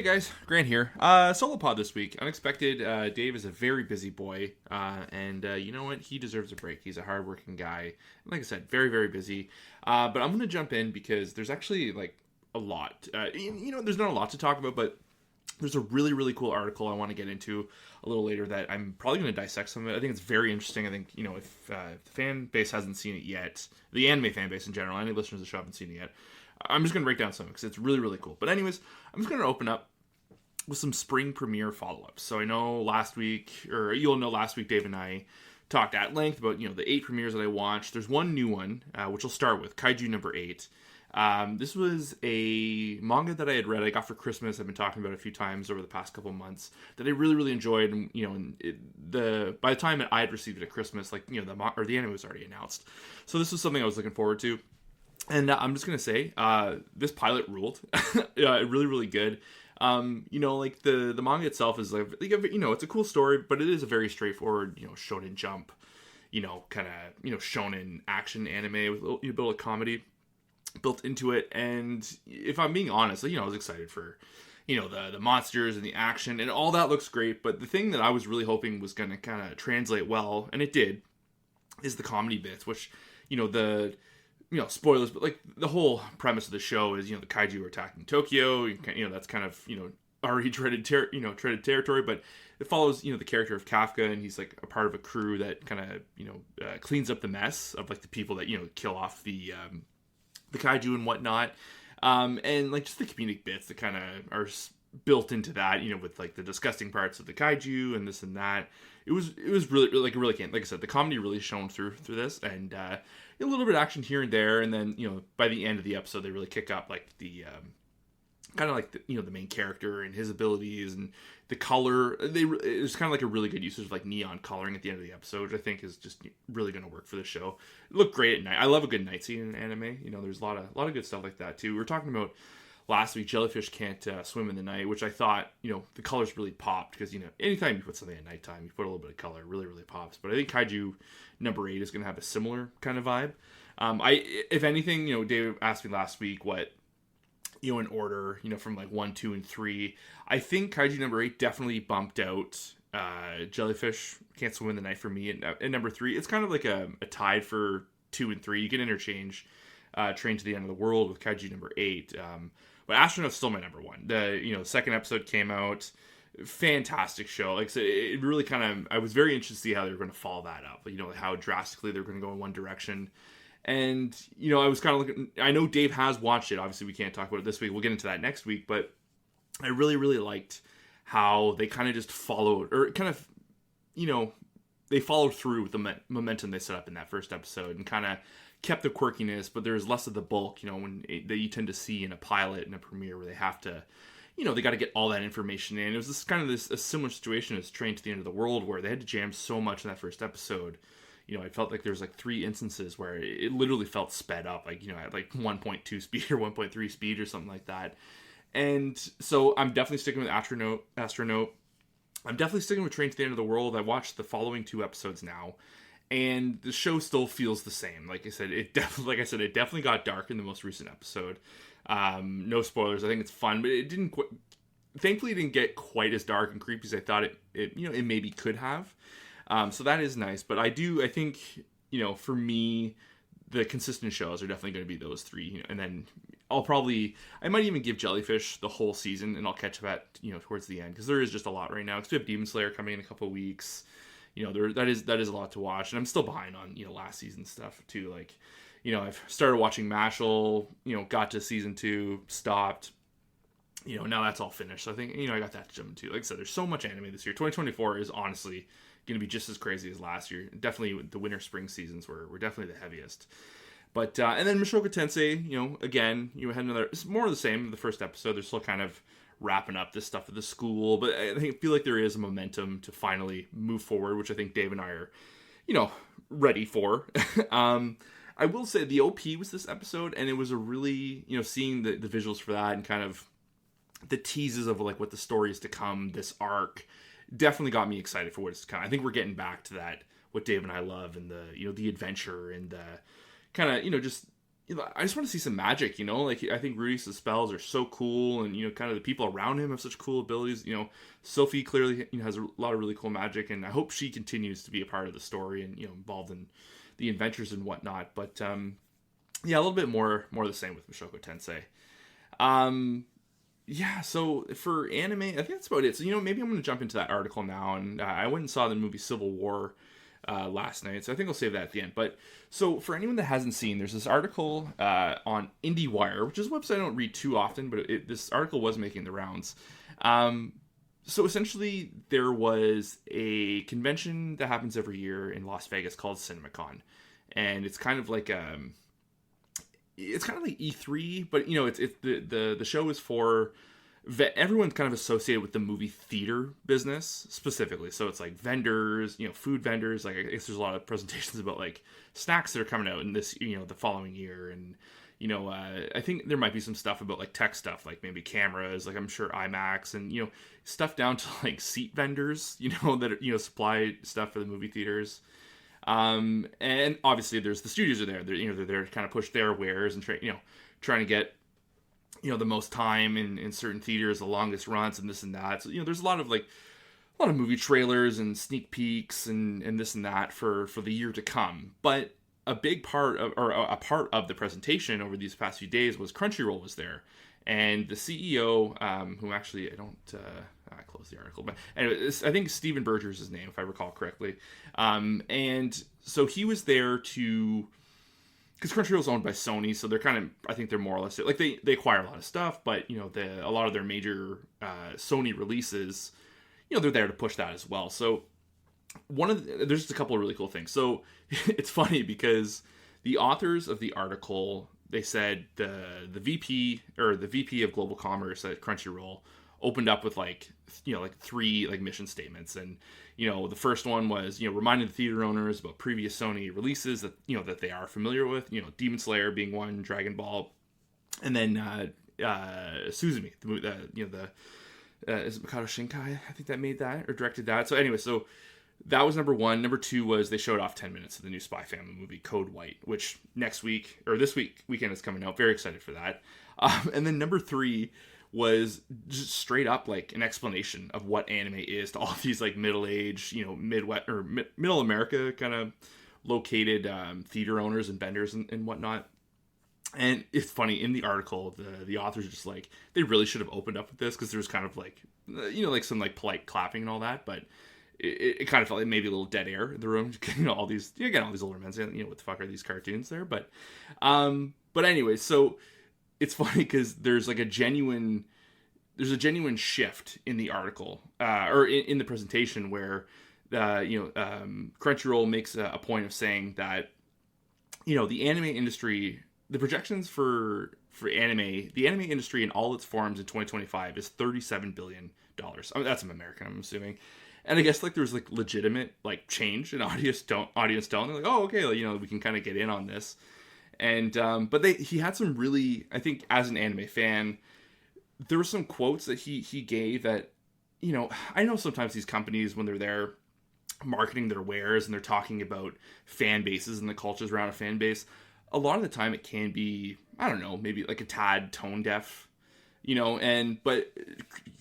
guys, Grant here. Solo pod this week. Unexpected. Dave is a very busy boy, and you know what? He deserves a break. He's a hardworking guy. Like I said, very, very busy. But I'm going to jump in because there's actually like a lot. There's not a lot to talk about, but there's a really, really cool article I want to get into a little later that I'm probably going to dissect some of it. I think it's very interesting. I think, if the fan base hasn't seen it yet, the anime fan base in general, any listeners of the show haven't seen it yet, I'm just going to break down some because it's really, really cool. But anyways, I'm just going to open up with some spring premiere follow-ups. So I know last week, Dave and I talked at length about, the 8 premieres that I watched. There's one new one, which we'll start with, Kaiju No.8. This was a manga that I had read, I got for Christmas. I've been talking about it a few times over the past couple months that I really, really enjoyed. And, by the time I had received it at Christmas, the anime was already announced. So this was something I was looking forward to. And I'm just going to say, this pilot ruled. Really, really good. The manga itself is it's a cool story, but it is a very straightforward, shonen jump, shonen action anime with a bit of comedy built into it. And if I'm being honest, I was excited for, the monsters and the action and all that looks great. But the thing that I was really hoping was going to kind of translate well, and it did, is the comedy bits, which, spoilers, but the whole premise of the show is, the kaiju are attacking Tokyo. That's kind of, already treaded territory, but it follows, the character of Kafka, and he's like a part of a crew that kind of, cleans up the mess of the people that, kill off the kaiju and whatnot. And just the comedic bits that kind of are built into that, with the disgusting parts of the kaiju and this and that. It was really, really can't, like I said, the comedy really shone through this, and a little bit of action here and there, and then by the end of the episode they really kick up the the main character and his abilities and the color. It was kind of a really good usage of neon coloring at the end of the episode, which I think is just really going to work for the show. It looked great at night. I love a good night scene in anime. There's a lot of good stuff like that too. We were talking about last week, jellyfish can't swim in the night, which I thought, the colors really popped because, anytime you put something at nighttime, you put a little bit of color, it really, really pops. But I think Kaiju No.8 is going to have a similar kind of vibe. If anything, Dave asked me last week what, in order, from 1, 2, and 3, I think Kaiju No.8 definitely bumped out jellyfish can't swim in the night for me at number 3. It's kind of like a tie for 2 and 3. You can interchange Train to the End of the World with Kaiju No.8. But Astro Note's still my number 1. The second episode came out, fantastic show. Like I said, it really kind of, I was very interested to see how they were going to follow that up. How drastically they were going to go in one direction. And I was kind of looking. I know Dave has watched it. Obviously, we can't talk about it this week. We'll get into that next week. But I really, really liked how they kind of just followed, or kind of, they followed through with the momentum they set up in that first episode, and kind of kept the quirkiness, but there's less of the bulk, that you tend to see in a pilot and a premiere where they have to, they got to get all that information in. It was a similar situation as Train to the End of the World, where they had to jam so much in that first episode. I felt like there was 3 instances where it literally felt sped up, at 1.2 speed or 1.3 speed or something like that. And so I'm definitely sticking with Astro Note. I'm definitely sticking with Train to the End of the World. I watched the following 2 episodes now, and the show still feels the same. Like I said, it definitely got dark in the most recent episode. No spoilers. I think it's fun, but it didn't. Thankfully, it didn't get quite as dark and creepy as I thought it maybe could have. So that is nice. But I think for me, the consistent shows are definitely going to be those 3. And then I might even give Jellyfish the whole season, and I'll catch up at towards the end, because there is just a lot right now. Because we have Demon Slayer coming in a couple of weeks. That is a lot to watch, and I'm still behind on last season stuff too. I've started watching Mashal, got to season 2, stopped. Now that's all finished. So I think I got that to jump into. Like I said, there's so much anime this year. 2024 is honestly going to be just as crazy as last year. Definitely the winter spring seasons were definitely the heaviest. But and then Mushoku Tensei, again, had another. It's more of the same. The first episode, they're still kind of wrapping up this stuff at the school, but I feel like there is a momentum to finally move forward, which I think Dave and I are, ready for. I will say the OP was this episode, and it was a really, seeing the visuals for that and kind of the teases of what the story is to come, this arc, definitely got me excited for what it's to come. I think we're getting back to that, what Dave and I love, and the, the adventure and the kind of, just I just want to see some magic, like I think Rudy's spells are so cool, and kind of the people around him have such cool abilities. Sophie clearly has a lot of really cool magic, and I hope she continues to be a part of the story and involved in the adventures and whatnot. But yeah, a little bit more of the same with Mushoku Tensei. Yeah, so for anime, I think that's about it. So maybe I'm going to jump into that article now, and I went and saw the movie Civil War last night, so I think I'll save that at the end. But so for anyone that hasn't seen, there's this article on IndieWire, which is a website I don't read too often, but this article was making the rounds. So essentially, there was a convention that happens every year in Las Vegas called CinemaCon, and it's kind of like E3, but it's the show is for everyone's kind of associated with the movie theater business specifically. So it's like vendors, food vendors. Like I guess there's a lot of presentations about like snacks that are coming out in this, the following year. And, I think there might be some stuff about like tech stuff, like maybe cameras, like I'm sure IMAX and, stuff down to like seat vendors, that, supply stuff for the movie theaters. And obviously there's the studios are there. They're there to kind of push their wares and trying to get, the most time in certain theaters, the longest runs and this and that. So, there's a lot of movie trailers and sneak peeks and this and that for the year to come. But a big part of, or a part of the presentation over these past few days was Crunchyroll was there. And the CEO, who actually, I closed the article, but anyway, I think Steven Berger is his name, if I recall correctly. And so he was there because Crunchyroll's owned by Sony, so they're kind of, I think they're more or less, like they acquire a lot of stuff, but, a lot of their major Sony releases, they're there to push that as well. So there's just a couple of really cool things. So it's funny because the authors of the article, they said the VP of Global Commerce at Crunchyroll opened up with three mission statements. And, the first one was, reminding the theater owners about previous Sony releases that, that they are familiar with, Demon Slayer being one, Dragon Ball, and then Suzumi, the is it Makoto Shinkai, I think, that made that or directed that. So anyway, so that was number one. Number two was they showed off 10 minutes of the new Spy Family movie, Code White, which this weekend is coming out. Very excited for that. And then number three was just straight up like an explanation of what anime is to all of these like middle-aged, Midwest or middle America kind of located theater owners and vendors and whatnot. And it's funny, in the article, the authors are just like, they really should have opened up with this, because there was kind of like, some like polite clapping and all that, but it kind of felt like maybe a little dead air in the room. All these older men saying, what the fuck are these cartoons there? But anyway, so it's funny because there's a genuine shift in the article, or in the presentation, where Crunchyroll makes a point of saying that, the anime industry, the projections for anime, the anime industry in all its forms in 2025 is $37 billion. I mean, that's American, I'm assuming. And I guess there was legitimate change in audience tone. They're like, oh, okay, we can kind of get in on this. And but he had some really, I think, as an anime fan, there were some quotes that he gave that, I know sometimes these companies, when they're there marketing their wares and they're talking about fan bases and the cultures around a fan base, a lot of the time it can be, I don't know, maybe a tad tone deaf, but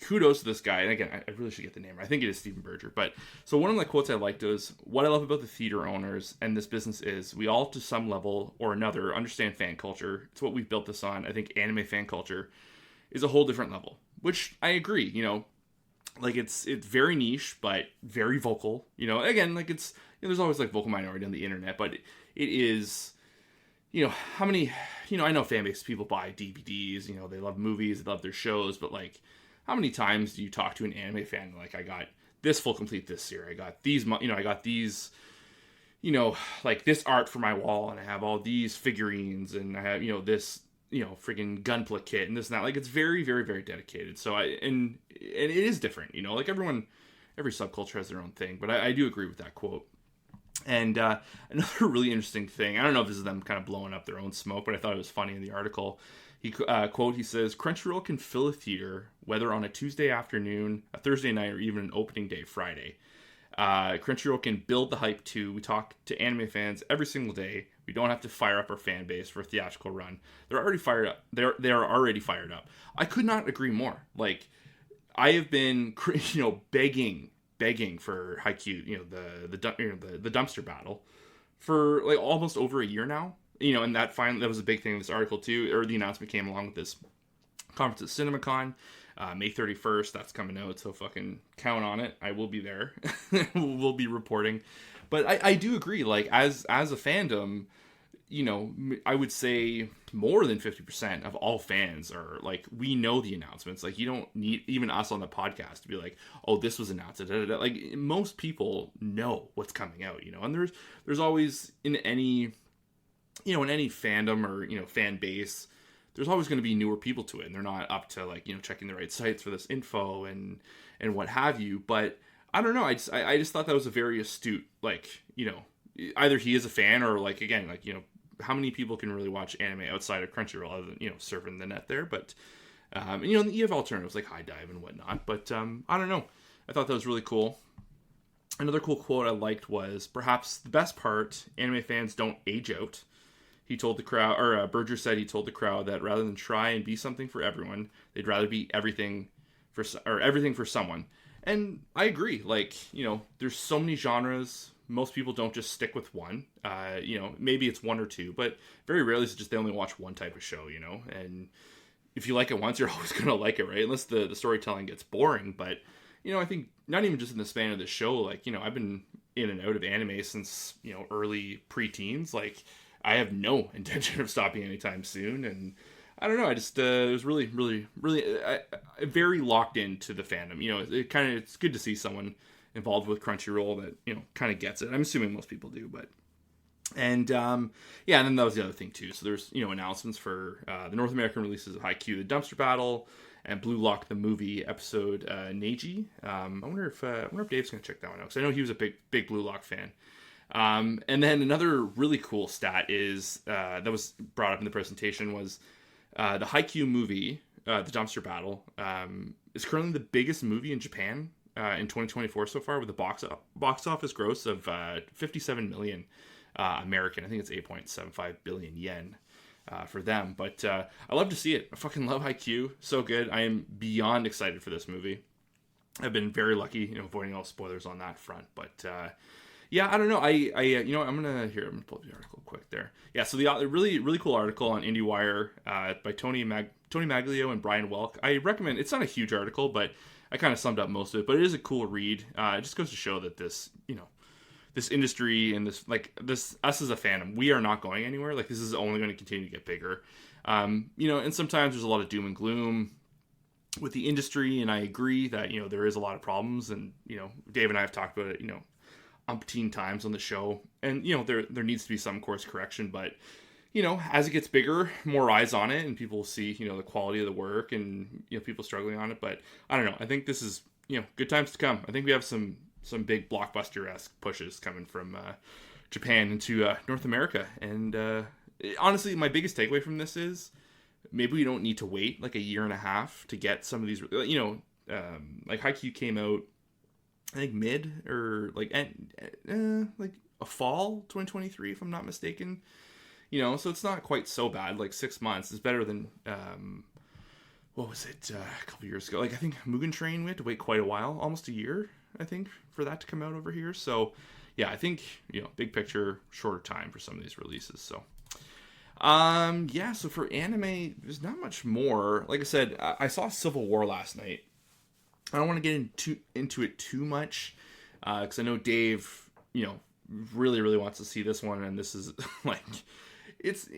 kudos to this guy. And again, I really should get the name. I think it is Steven Berger. But so one of the quotes I liked was, what I love about the theater owners and this business is we all, to some level or another, understand fan culture. It's what we've built this on. I think anime fan culture is a whole different level, which I agree, it's very niche, but very vocal, again, it's, there's always vocal minority on the internet, but it is, how many, I know fan base people buy DVDs, they love movies, they love their shows, but how many times do you talk to an anime fan? I got this full complete this year. I got these, I got these, this art for my wall, and I have all these figurines, and I have, this, freaking Gunpla kit and this and that. It's very, very, very dedicated. So and it is different, every subculture has their own thing, but I do agree with that quote. And another really interesting thing, I don't know if this is them kind of blowing up their own smoke, but I thought it was funny in the article. He says, Crunchyroll can fill a theater, whether on a Tuesday afternoon, a Thursday night, or even an opening day Friday. Crunchyroll can build the hype too. We talk to anime fans every single day. We don't have to fire up our fan base for a theatrical run. They're already fired up. They are already fired up. I could not agree more. Like, I have been, begging for Haikyuu, the dumpster battle, for like almost over a year now. And that was a big thing in this article too, or the announcement came along with this conference at CinemaCon, May 31st. That's coming out, so fucking count on it. I will be there. We'll be reporting. But I do agree, like, as a fandom, I would say more than 50% of all fans are like, we know the announcements. Like, you don't need even us on the podcast to be like, oh, this was announced. Like, most people know what's coming out, and there's always in any fandom or, fan base, there's always going to be newer people to it, and they're not up to, like, checking the right sites for this info and what have you. But I don't know. I just thought that was a very astute, like, either he is a fan or, like, again, like, how many people can really watch anime outside of Crunchyroll other than, surfing the net there? But, you have alternatives like High Dive and whatnot. But, I don't know. I thought that was really cool. Another cool quote I liked was, perhaps the best part, anime fans don't age out. He told the crowd, or Berger said he told the crowd that rather than try and be something for everyone, they'd rather be everything for someone. And I agree. Like, there's so many genres. Most people don't just stick with one. Maybe it's one or two, but very rarely is it just they only watch one type of show, And if you like it once, you're always going to like it, right? Unless the storytelling gets boring. But, I think not even just in the span of the show, like, I've been in and out of anime since, early preteens. Like, I have no intention of stopping anytime soon. And I don't know. I just it was really, really, really very locked into the fandom. It's good to see someone involved with Crunchyroll that kind of gets it. I'm assuming most people do, but and then that was the other thing too. So there's announcements for the North American releases of Haikyuu, the Dumpster Battle, and Blue Lock the movie episode Neji. I wonder if Dave's gonna check that one out, because I know he was a big Blue Lock fan. And then another really cool stat is that was brought up in the presentation was the Haikyuu movie, the Dumpster Battle, is currently the biggest movie in Japan in 2024 so far, with a box office gross of 57 million American. I think it's 8.75 billion yen for them. But I love to see it. I fucking love Haikyuu. So good. I am beyond excited for this movie. I've been very lucky, avoiding all spoilers on that front. But yeah, I don't know. I'm gonna pull up the article quick there. Yeah, so the really, really cool article on IndieWire by Tony Maglio and Brian Welk. I recommend. It's not a huge article, but I kind of summed up most of it. But it is a cool read. It just goes to show that this industry and this us as a fandom, we are not going anywhere. Like, this is only going to continue to get bigger. And sometimes there's a lot of doom and gloom with the industry, and I agree that there is a lot of problems, and Dave and I have talked about it umpteen times on the show, and there needs to be some course correction, but as it gets bigger, more eyes on it, and people see the quality of the work, and people struggling on it. But I don't know, I think this is good times to come. I think we have some big blockbuster-esque pushes coming from Japan into North America, and honestly, my biggest takeaway from this is maybe we don't need to wait like a year and a half to get some of these. Like Haikyuu came out, I think mid or like a fall 2023, if I'm not mistaken. So it's not quite so bad. Like 6 months is better than what was it a couple years ago? Like, I think Mugen Train, we had to wait quite a while, almost a year, I think, for that to come out over here. So yeah, I think big picture, shorter time for some of these releases. So so for anime, there's not much more. Like I said, I saw Civil War last night. I don't want to get into it too much, because I know Dave, really, really wants to see this one, and this is like, it's.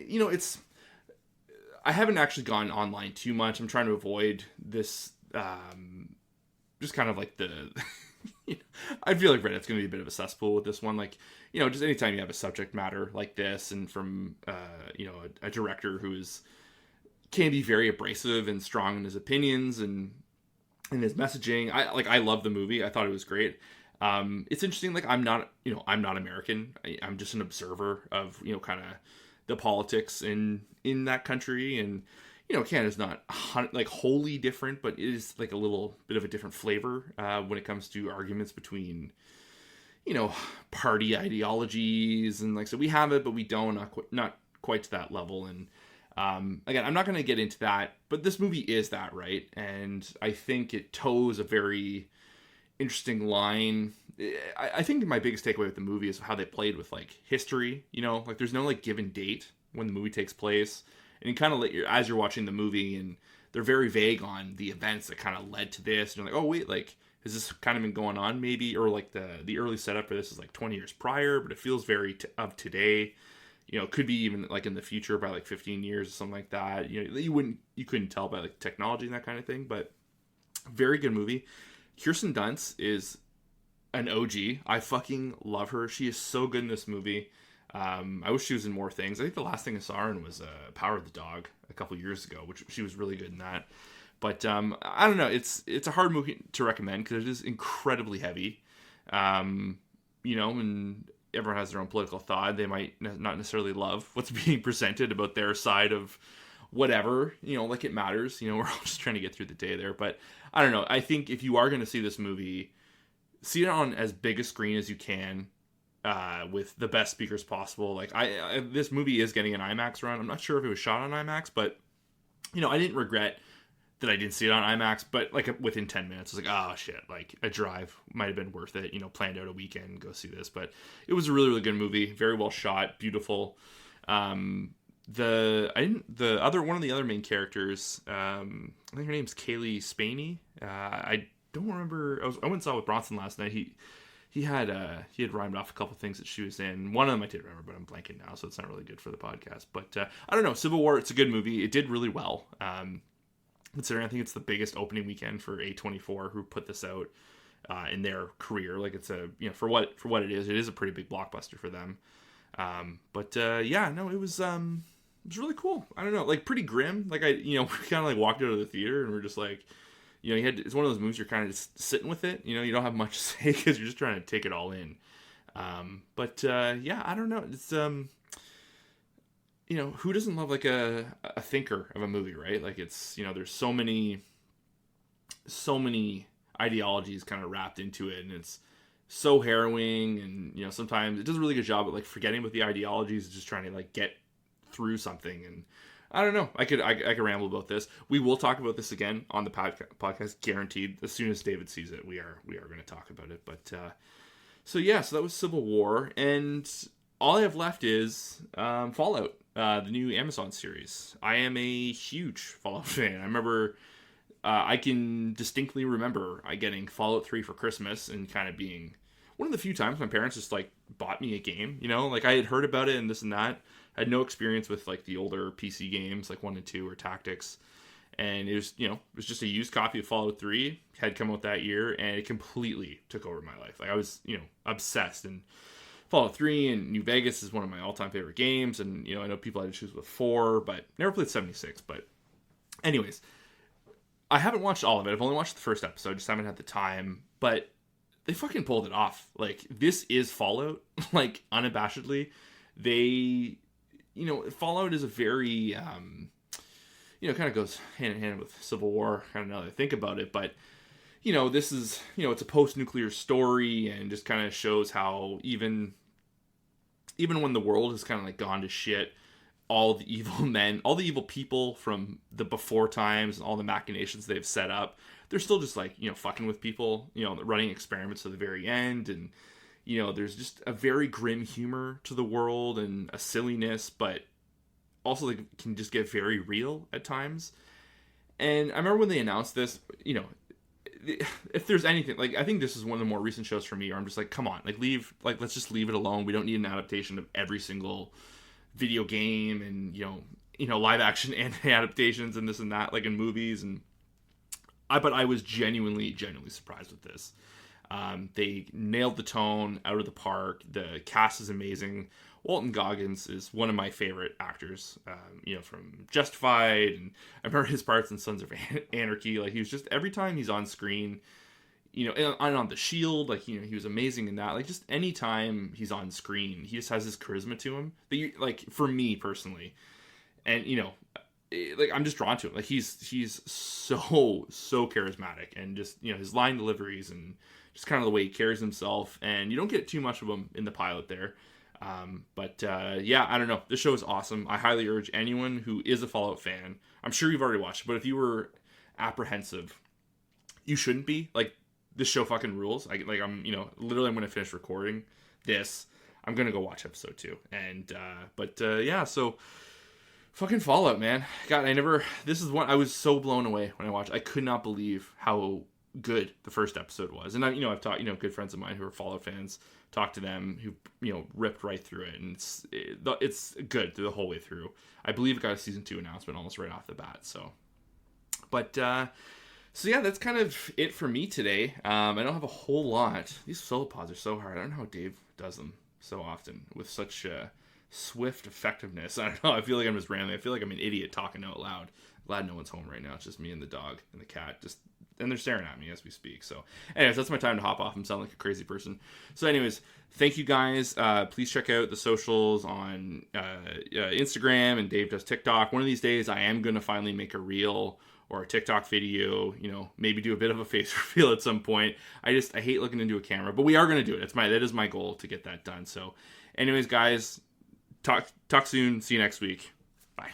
I haven't actually gone online too much. I'm trying to avoid this, just kind of like the. I feel like Reddit's going to be a bit of a cesspool with this one. Like, just anytime you have a subject matter like this, and from a director can be very abrasive and strong in his opinions and in his messaging. I love the movie. I thought it was great. It's interesting. Like, I'm not American. I'm just an observer of, kind of the politics in that country. And, Canada's not like wholly different, but it is like a little bit of a different flavor when it comes to arguments between, you know, party ideologies, and like, so we have it, but we don't, not quite to that level. And again, I'm not going to get into that, but this movie is that, right? And I think it toes a very interesting line. I think my biggest takeaway with the movie is how they played with like history. You know, like there's no like given date when the movie takes place, and you kind of as you're watching the movie, and they're very vague on the events that kind of led to this. And you're like, oh wait, like has this kind of been going on maybe, or like the early setup for this is like 20 years prior, but it feels very of today. You know, it could be even like in the future by like 15 years or something like that. You know, you couldn't tell by like technology and that kind of thing. But very good movie. Kirsten Dunst is an OG. I fucking love her. She is so good in this movie. I wish she was in more things. I think the last thing I saw her in was Power of the Dog a couple years ago, which she was really good in that. But I don't know. It's a hard movie to recommend because it is incredibly heavy. You know, and everyone has their own political thought. They might not necessarily love what's being presented about their side of whatever, you know, like it matters. You know, we're all just trying to get through the day there. But I don't know. I think if you are going to see this movie, see it on as big a screen as you can, with the best speakers possible. Like this movie is getting an IMAX run. I'm not sure if it was shot on IMAX, but you know, I didn't regret that I didn't see it on IMAX, but like within 10 minutes, I was like, oh shit, like a drive might have been worth it, you know, planned out a weekend, go see this. But it was a really, really good movie. Very well shot, beautiful. One of the other main characters, I think her name's Kaylee Spaney. I don't remember. I went and saw it with Bronson last night. He had rhymed off a couple things that she was in. One of them I did remember, but I'm blanking now, so it's not really good for the podcast. But I don't know. Civil War, it's a good movie. It did really well. Considering I think it's the biggest opening weekend for A24, who put this out in their career. Like it's a, you know, for what it is a pretty big blockbuster for them. Yeah, no, it was really cool. I don't know, like pretty grim. Like we kind of like walked out of the theater and we're just like, you know, it's one of those movies you're kind of just sitting with it. You know, you don't have much to say because you're just trying to take it all in. Yeah, I don't know. It's you know, who doesn't love like a thinker of a movie, right? Like it's, you know, there's so many ideologies kind of wrapped into it, and it's so harrowing, and you know, sometimes it does a really good job at like forgetting about the ideologies and just trying to like get through something. And I don't know, I could ramble about this. We will talk about this again on the podcast, guaranteed. As soon as David sees it, we are going to talk about it. But so that was Civil War, and all I have left is Fallout, the new Amazon series. I am a huge Fallout fan. I remember, I can distinctly remember getting Fallout 3 for Christmas and kind of being one of the few times my parents just like bought me a game. You know, like I had heard about it and this and that. I had no experience with like the older PC games like 1 and 2 or Tactics. And it was, you know, it was just a used copy of Fallout 3, had come out that year, and it completely took over my life. Like I was, you know, obsessed. And Fallout 3 and New Vegas is one of my all-time favorite games, and you know, I know people had to choose with 4, but never played 76. But anyways, I haven't watched all of it. I've only watched the first episode, just haven't had the time. But they fucking pulled it off. Like, this is Fallout, like, unabashedly. They, you know, Fallout is a very, you know, kind of goes hand in hand with Civil War, kind of now that I think about it, but you know, this is, you know, it's a post-nuclear story, and just kind of shows how even when the world has kind of like gone to shit, all the evil men, all the evil people from the before times and all the machinations they've set up, they're still just like, you know, fucking with people, you know, running experiments to the very end. And, you know, there's just a very grim humor to the world and a silliness, but also like can just get very real at times. And I remember when they announced this, you know, if there's anything, like, I think this is one of the more recent shows for me where I'm just like, come on, like, let's just leave it alone. We don't need an adaptation of every single video game, and, you know, live action and adaptations and this and that, like in movies. And but I was genuinely surprised with this. They nailed the tone out of the park. The cast is amazing. Walton Goggins is one of my favorite actors, you know, from Justified, and I remember his parts in Sons of Anarchy. Like, he was just, every time he's on screen, you know, and on The Shield, like, you know, he was amazing in that. Like, just any time he's on screen, he just has this charisma to him that you, like, for me personally, and, you know, like, I'm just drawn to him. Like, he's so charismatic, and just, you know, his line deliveries and just kind of the way he carries himself, and you don't get too much of him in the pilot there. Yeah, I don't know. This show is awesome. I highly urge anyone who is a Fallout fan. I'm sure you've already watched it, but if you were apprehensive, you shouldn't be. Like, this show fucking rules. I'm literally I'm gonna finish recording this. I'm gonna go watch episode 2, and yeah. So fucking Fallout, man. God, this is one I was so blown away when I watched. I could not believe how good the first episode was, and I've talked, good friends of mine who are Fallout fans. Talked to them who ripped right through it, and it's good through the whole way through. I believe it got a season 2 announcement almost right off the bat. So yeah, that's kind of it for me today. I don't have a whole lot. These solo pods are so hard. I don't know how Dave does them so often with such swift effectiveness. I don't know. I feel like I'm just rambling. I feel like I'm an idiot talking out loud. Glad no one's home right now. It's just me and the dog and the cat. And they're staring at me as we speak. So anyways, that's my time to hop off and sound like a crazy person. So anyways, thank you guys. Please check out the socials on Instagram, and Dave does TikTok. One of these days I am going to finally make a reel or a TikTok video, maybe do a bit of a face reveal at some point. I hate looking into a camera, but we are going to do it. That is my goal to get that done. So anyways, guys, talk soon. See you next week. Bye.